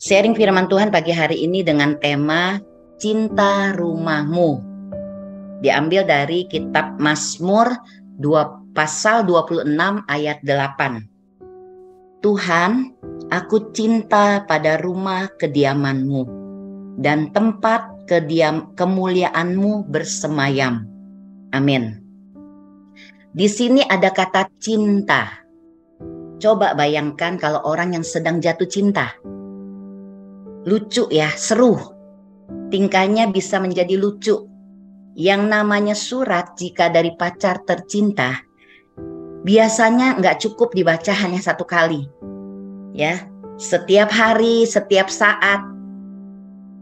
Sharing firman Tuhan pagi hari ini dengan tema Cinta Rumahmu. Diambil dari kitab Mazmur pasal 26 ayat 8. Tuhan, aku cinta pada rumah kediaman-Mu dan tempat kemuliaan-Mu bersemayam. Amin. Di sini ada kata cinta. Coba bayangkan kalau orang yang sedang jatuh cinta. Lucu ya, seru. Tingkahnya bisa menjadi lucu. Yang namanya surat jika dari pacar tercinta, biasanya nggak cukup dibaca hanya satu kali. Ya, setiap hari, setiap saat.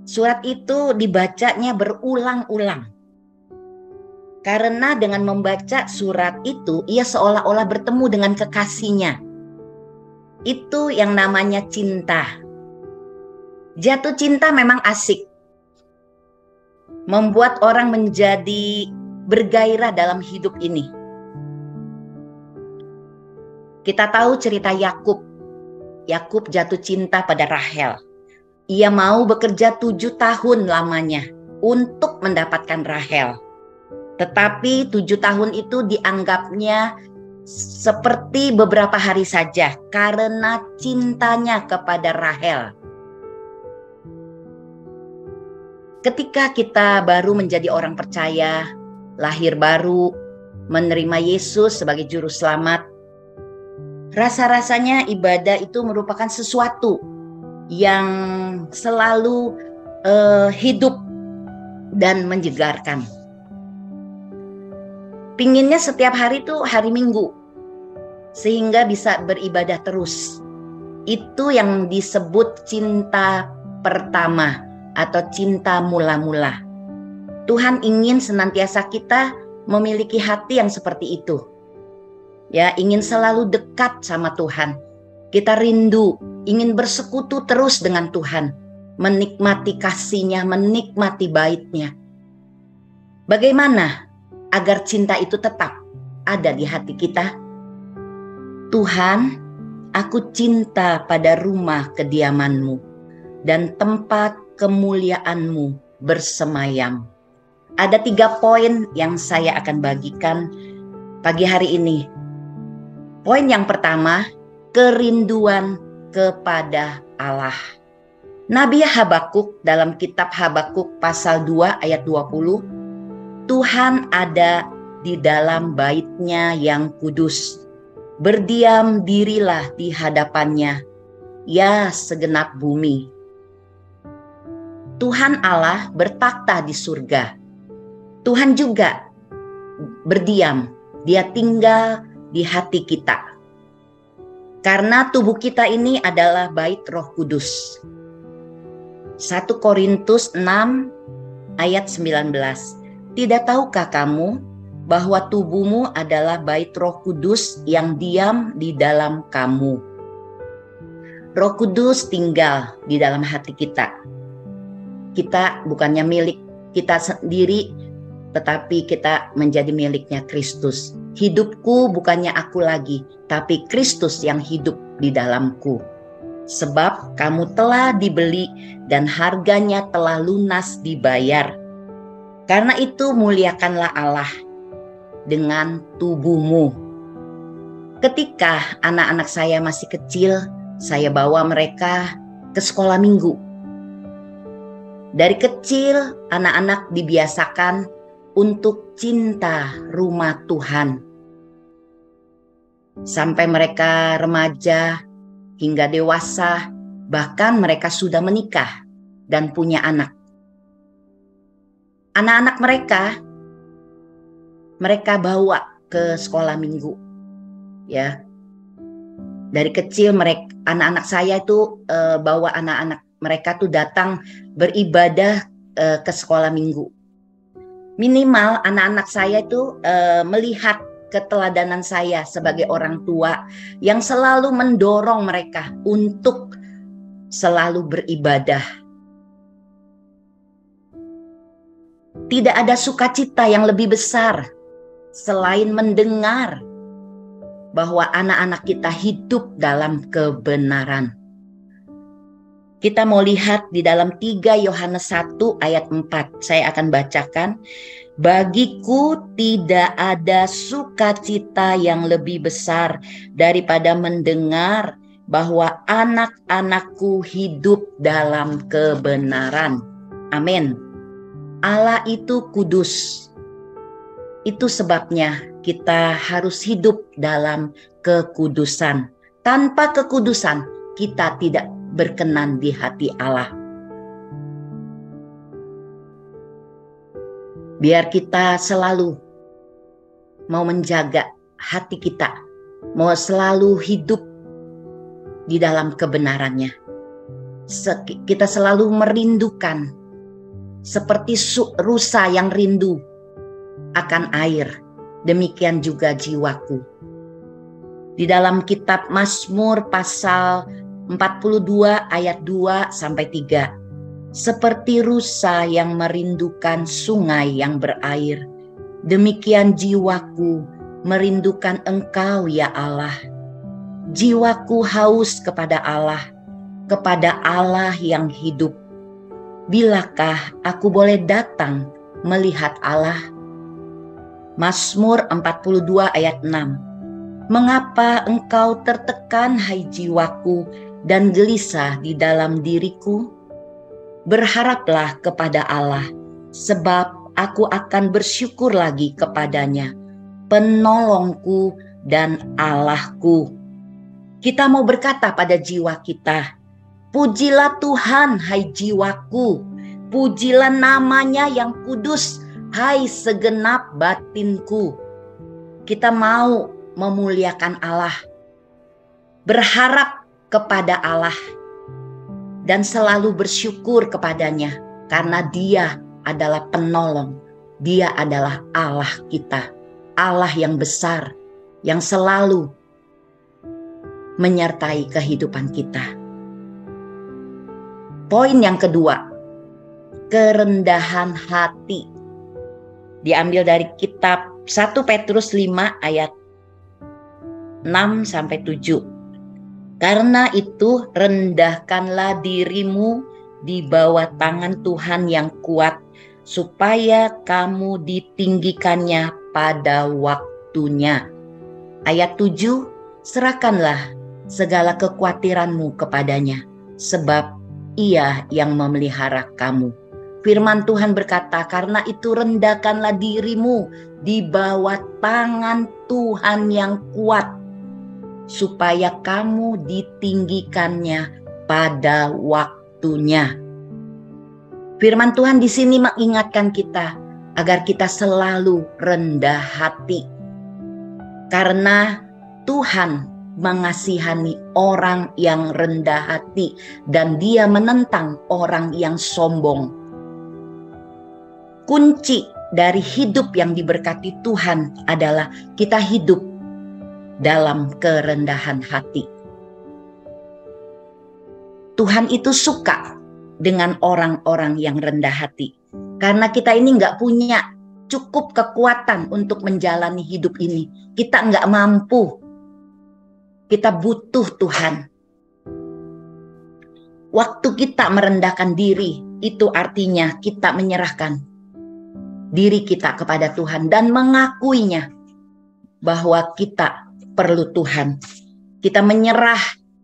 Surat itu dibacanya berulang-ulang. Karena dengan membaca surat itu, ia seolah-olah bertemu dengan kekasihnya. Itu yang namanya cinta. Jatuh cinta memang asik. Membuat orang menjadi bergairah dalam hidup ini. Kita tahu cerita Yakub. Yakub jatuh cinta pada Rahel. Ia mau bekerja 7 tahun lamanya untuk mendapatkan Rahel. Tetapi 7 tahun itu dianggapnya seperti beberapa hari saja karena cintanya kepada Rahel. Ketika kita baru menjadi orang percaya, lahir baru, menerima Yesus sebagai juru selamat, rasa-rasanya ibadah itu merupakan sesuatu yang selalu hidup dan menyegarkan. Pinginnya setiap hari itu hari Minggu, sehingga bisa beribadah terus. Itu yang disebut cinta pertama atau cinta mula-mula. Tuhan ingin senantiasa kita memiliki hati yang seperti itu. Ya, ingin selalu dekat sama Tuhan. Kita rindu, ingin bersekutu terus dengan Tuhan, menikmati kasih-Nya, menikmati bait-Nya. Bagaimana agar cinta itu tetap ada di hati kita? Tuhan, aku cinta pada rumah kediaman-Mu dan tempat kemuliaan-Mu bersemayam. Ada 3 poin yang saya akan bagikan pagi hari ini. Poin yang pertama, kerinduan kepada Allah. Nabi Habakuk dalam kitab Habakuk pasal 2 ayat 20, Tuhan ada di dalam bait-Nya yang kudus. Berdiam dirilah di hadapan-Nya, ya segenap bumi. Tuhan Allah bertakhta di surga. Tuhan juga berdiam, Dia tinggal di hati kita. Karena tubuh kita ini adalah bait Roh Kudus. 1 Korintus 6 ayat 19. Tidak tahukah kamu bahwa tubuhmu adalah bait Roh Kudus yang diam di dalam kamu? Roh Kudus tinggal di dalam hati kita. Kita bukannya milik kita sendiri, tetapi kita menjadi miliknya Kristus. Hidupku bukannya aku lagi, tapi Kristus yang hidup di dalamku. Sebab kamu telah dibeli dan harganya telah lunas dibayar. Karena itu muliakanlah Allah dengan tubuhmu. Ketika anak-anak saya masih kecil, saya bawa mereka ke sekolah minggu. Dari kecil, anak-anak dibiasakan untuk cinta rumah Tuhan. Sampai mereka remaja hingga dewasa, bahkan mereka sudah menikah dan punya anak. Anak-anak mereka bawa ke sekolah minggu. Ya. Dari kecil anak-anak saya itu bawa anak-anak mereka tuh datang beribadah ke sekolah minggu. Minimal anak-anak saya itu melihat keteladanan saya sebagai orang tua yang selalu mendorong mereka untuk selalu beribadah. Tidak ada sukacita yang lebih besar selain mendengar bahwa anak-anak kita hidup dalam kebenaran. Kita mau lihat di dalam 3 Yohanes 1 ayat 4. Saya akan bacakan. Bagiku tidak ada sukacita yang lebih besar daripada mendengar bahwa anak-anakku hidup dalam kebenaran. Amin. Allah itu kudus. Itu sebabnya kita harus hidup dalam kekudusan. Tanpa kekudusan, kita tidak berkenan di hati Allah. Biar kita selalu mau menjaga hati kita, mau selalu hidup di dalam kebenarannya. Kita selalu merindukan seperti rusa yang rindu akan air, demikian juga jiwaku. Di dalam kitab Mazmur pasal 42 ayat 2 sampai 3. Seperti rusa yang merindukan sungai yang berair, demikian jiwaku merindukan Engkau ya Allah. Jiwaku haus kepada Allah yang hidup. Bilakah aku boleh datang melihat Allah? Mazmur 42 ayat 6. Mengapa engkau tertekan hai jiwaku dan gelisah di dalam diriku? Berharaplah kepada Allah, sebab aku akan bersyukur lagi kepadanya, penolongku dan Allahku. Kita mau berkata pada jiwa kita, pujilah Tuhan hai jiwaku, pujilah namanya yang kudus hai segenap batinku. Kita mau memuliakan Allah, berharap kepada Allah, dan selalu bersyukur kepadanya karena Dia adalah penolong. Dia adalah Allah kita, Allah yang besar, yang selalu menyertai kehidupan kita. Poin yang kedua, kerendahan hati. Diambil dari kitab 1 Petrus 5 ayat 6 sampai 7. Karena itu rendahkanlah dirimu di bawah tangan Tuhan yang kuat, supaya kamu ditinggikannya pada waktunya. Ayat 7, serahkanlah segala kekhawatiranmu kepadanya, sebab Ia yang memelihara kamu. Firman Tuhan berkata, karena itu rendahkanlah dirimu di bawah tangan Tuhan yang kuat, supaya kamu ditinggikannya pada waktunya. Firman Tuhan di sini mengingatkan kita agar kita selalu rendah hati. Karena Tuhan mengasihani orang yang rendah hati dan Dia menentang orang yang sombong. Kunci dari hidup yang diberkati Tuhan adalah kita hidup dalam kerendahan hati. Tuhan itu suka dengan orang-orang yang rendah hati. Karena kita ini nggak punya cukup kekuatan untuk menjalani hidup ini. Kita nggak mampu. Kita butuh Tuhan. Waktu kita merendahkan diri, itu artinya kita menyerahkan diri kita kepada Tuhan dan mengakuinya bahwa kita perlu Tuhan. Kita menyerah,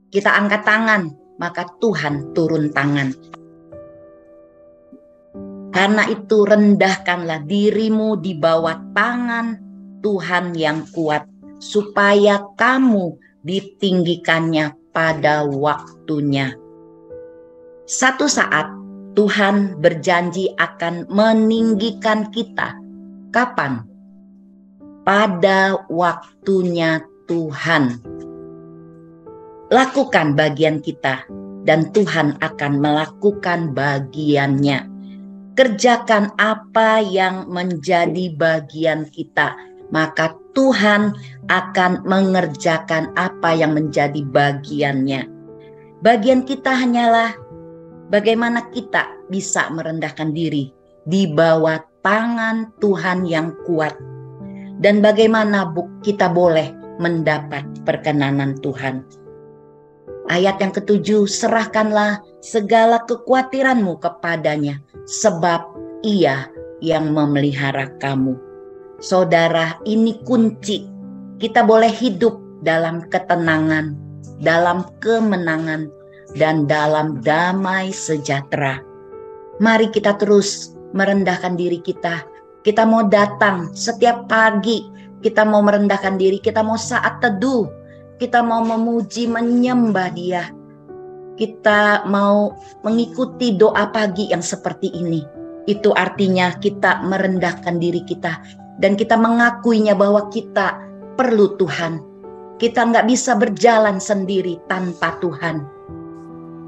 kita angkat tangan, maka Tuhan turun tangan. Karena itu rendahkanlah dirimu di bawah tangan Tuhan yang kuat, supaya kamu ditinggikannya pada waktunya. Satu saat Tuhan berjanji akan meninggikan kita. Kapan? Pada waktunya Tuhan. Lakukan bagian kita dan Tuhan akan melakukan bagiannya. Kerjakan apa yang menjadi bagian kita, maka Tuhan akan mengerjakan apa yang menjadi bagiannya. Bagian kita hanyalah bagaimana kita bisa merendahkan diri di bawah tangan Tuhan yang kuat. Dan bagaimana kita boleh mendapat perkenanan Tuhan. Ayat yang ketujuh, serahkanlah segala kekhawatiranmu kepadanya, sebab Ia yang memelihara kamu. Saudara, ini kunci. Kita boleh hidup dalam ketenangan, dalam kemenangan, dan dalam damai sejahtera. Mari kita terus merendahkan diri kita. Kita mau datang setiap pagi, kita mau merendahkan diri, kita mau saat teduh, kita mau memuji, menyembah Dia. Kita mau mengikuti doa pagi yang seperti ini. Itu artinya kita merendahkan diri kita dan kita mengakuinya bahwa kita perlu Tuhan. Kita nggak bisa berjalan sendiri tanpa Tuhan.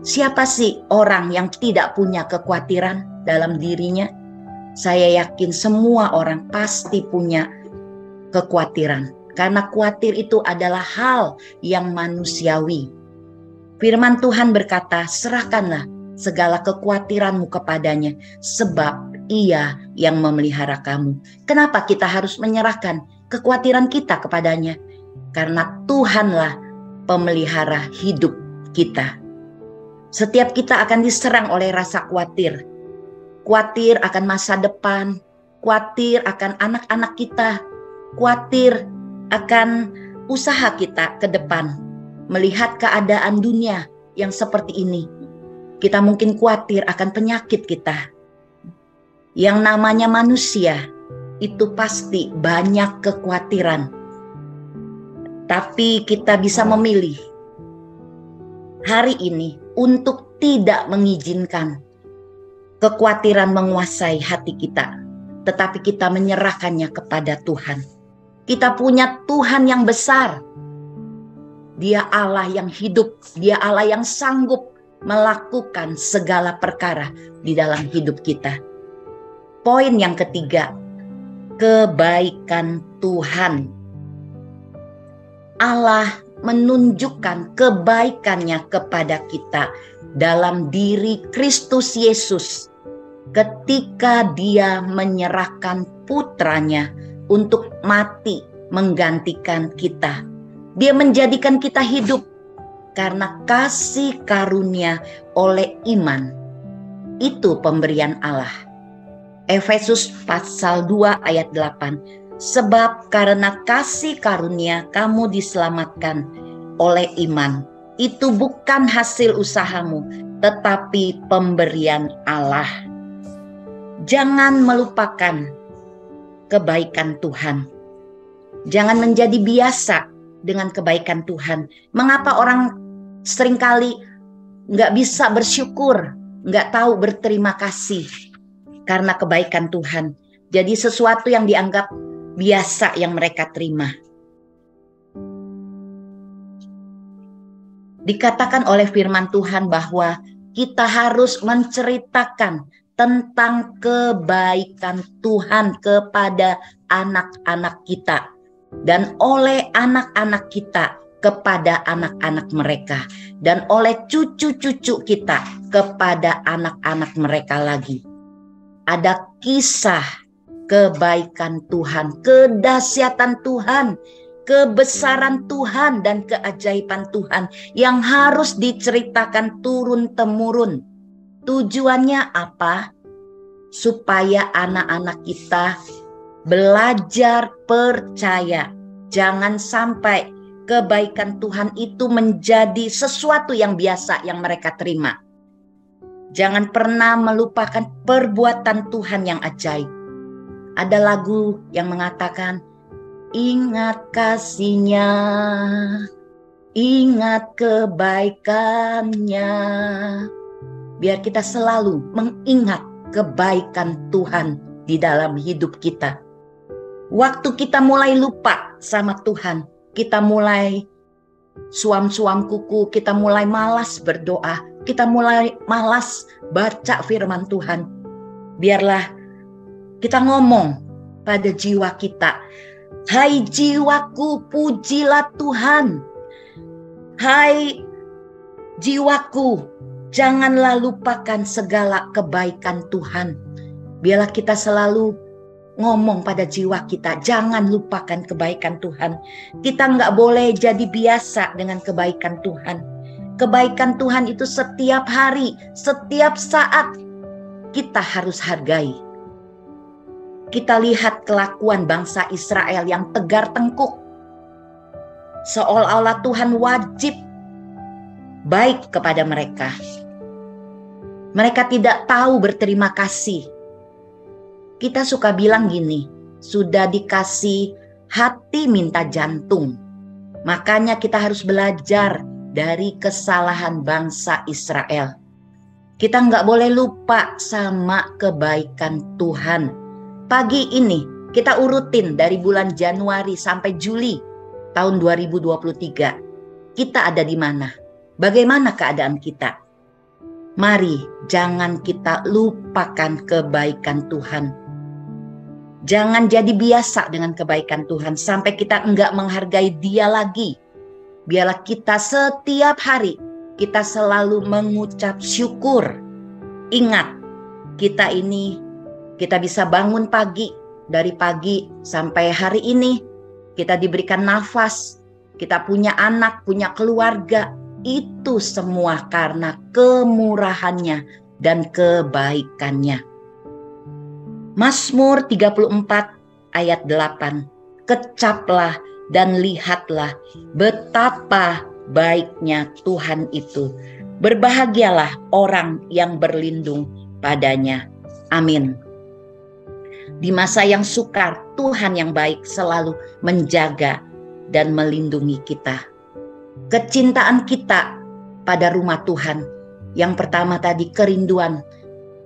Siapa sih orang yang tidak punya kekhawatiran dalam dirinya? Saya yakin semua orang pasti punya kekhawatiran. Karena khawatir itu adalah hal yang manusiawi. Firman Tuhan berkata, serahkanlah segala kekhawatiranmu kepadanya, sebab Ia yang memelihara kamu. Kenapa kita harus menyerahkan kekhawatiran kita kepadanya? Karena Tuhanlah pemelihara hidup kita. Setiap kita akan diserang oleh rasa khawatir. Khawatir akan masa depan, khawatir akan anak-anak kita, khawatir akan usaha kita ke depan. Melihat keadaan dunia yang seperti ini, kita mungkin khawatir akan penyakit kita. Yang namanya manusia itu pasti banyak kekhawatiran. Tapi kita bisa memilih hari ini untuk tidak mengizinkan kekhawatiran menguasai hati kita, tetapi kita menyerahkannya kepada Tuhan. Kita punya Tuhan yang besar. Dia Allah yang hidup, Dia Allah yang sanggup melakukan segala perkara di dalam hidup kita. Poin yang ketiga, kebaikan Tuhan. Allah menunjukkan kebaikannya kepada kita dalam diri Kristus Yesus ketika Dia menyerahkan putranya untuk mati menggantikan kita. Dia menjadikan kita hidup karena kasih karunia oleh iman. Itu pemberian Allah. Efesus pasal 2 ayat 8. Sebab karena kasih karunia kamu diselamatkan oleh iman. Itu bukan hasil usahamu, tetapi pemberian Allah. Jangan melupakan kebaikan Tuhan. Jangan menjadi biasa dengan kebaikan Tuhan. Mengapa orang seringkali nggak bisa bersyukur, nggak tahu berterima kasih karena kebaikan Tuhan. Jadi sesuatu yang dianggap biasa yang mereka terima. Dikatakan oleh firman Tuhan bahwa kita harus menceritakan tentang kebaikan Tuhan kepada anak-anak kita dan oleh anak-anak kita kepada anak-anak mereka dan oleh cucu-cucu kita kepada anak-anak mereka lagi. Ada kisah kebaikan Tuhan, kedahsyatan Tuhan, kebesaran Tuhan dan keajaiban Tuhan yang harus diceritakan turun-temurun. Tujuannya apa? Supaya anak-anak kita belajar percaya. Jangan sampai kebaikan Tuhan itu menjadi sesuatu yang biasa yang mereka terima. Jangan pernah melupakan perbuatan Tuhan yang ajaib. Ada lagu yang mengatakan, ingat kasih-Nya, ingat kebaikannya. Biar kita selalu mengingat kebaikan Tuhan di dalam hidup kita. Waktu kita mulai lupa sama Tuhan, kita mulai suam-suam kuku, kita mulai malas berdoa, kita mulai malas baca firman Tuhan. Biarlah kita ngomong pada jiwa kita, hai jiwaku pujilah Tuhan. Hai jiwaku, janganlah lupakan segala kebaikan Tuhan. Biarlah kita selalu ngomong pada jiwa kita, jangan lupakan kebaikan Tuhan. Kita nggak boleh jadi biasa dengan kebaikan Tuhan. Kebaikan Tuhan itu setiap hari, setiap saat kita harus hargai. Kita lihat kelakuan bangsa Israel yang tegar tengkuk. Seolah-olah Tuhan wajib baik kepada mereka. Mereka tidak tahu berterima kasih. Kita suka bilang gini, sudah dikasih hati minta jantung. Makanya kita harus belajar dari kesalahan bangsa Israel. Kita nggak boleh lupa sama kebaikan Tuhan. Pagi ini kita urutin dari bulan Januari sampai Juli tahun 2023. Kita ada di mana? Bagaimana keadaan kita? Mari jangan kita lupakan kebaikan Tuhan. Jangan jadi biasa dengan kebaikan Tuhan sampai kita enggak menghargai Dia lagi. Biarlah kita setiap hari kita selalu mengucap syukur. Ingat, kita bisa bangun pagi, dari pagi sampai hari ini kita diberikan nafas, kita punya anak, punya keluarga. Itu semua karena kemurahannya dan kebaikannya. Mazmur 34 ayat 8. Kecaplah dan lihatlah betapa baiknya Tuhan itu. Berbahagialah orang yang berlindung padanya. Amin. Di masa yang sukar, Tuhan yang baik selalu menjaga dan melindungi kita. Kecintaan kita pada rumah Tuhan. Yang pertama tadi, kerinduan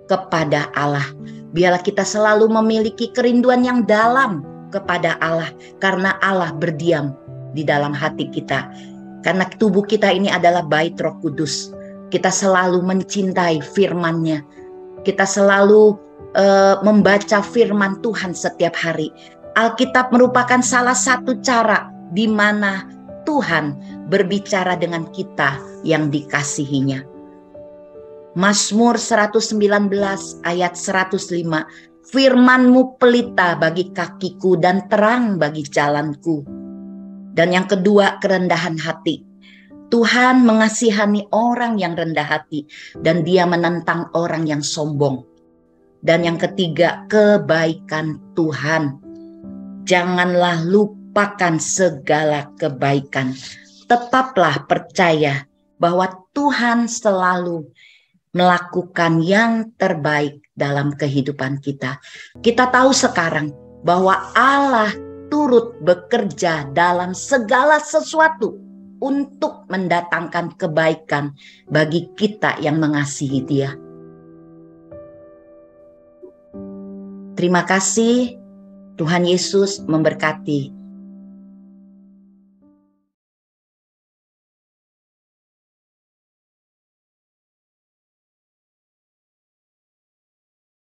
kepada Allah. Biarlah kita selalu memiliki kerinduan yang dalam kepada Allah, karena Allah berdiam di dalam hati kita. Karena tubuh kita ini adalah bait Roh Kudus. Kita selalu mencintai firman-Nya. Kita selalu membaca firman Tuhan setiap hari. Alkitab merupakan salah satu cara di mana Tuhan berbicara dengan kita yang dikasihinya. Mazmur 119 ayat 105. Firman-Mu pelita bagi kakiku dan terang bagi jalanku. Dan yang kedua, kerendahan hati. Tuhan mengasihani orang yang rendah hati dan Dia menentang orang yang sombong. Dan yang ketiga, kebaikan Tuhan. Janganlah lupakan segala kebaikan. Tetaplah percaya bahwa Tuhan selalu melakukan yang terbaik dalam kehidupan kita. Kita tahu sekarang bahwa Allah turut bekerja dalam segala sesuatu untuk mendatangkan kebaikan bagi kita yang mengasihi Dia. Terima kasih. Tuhan Yesus memberkati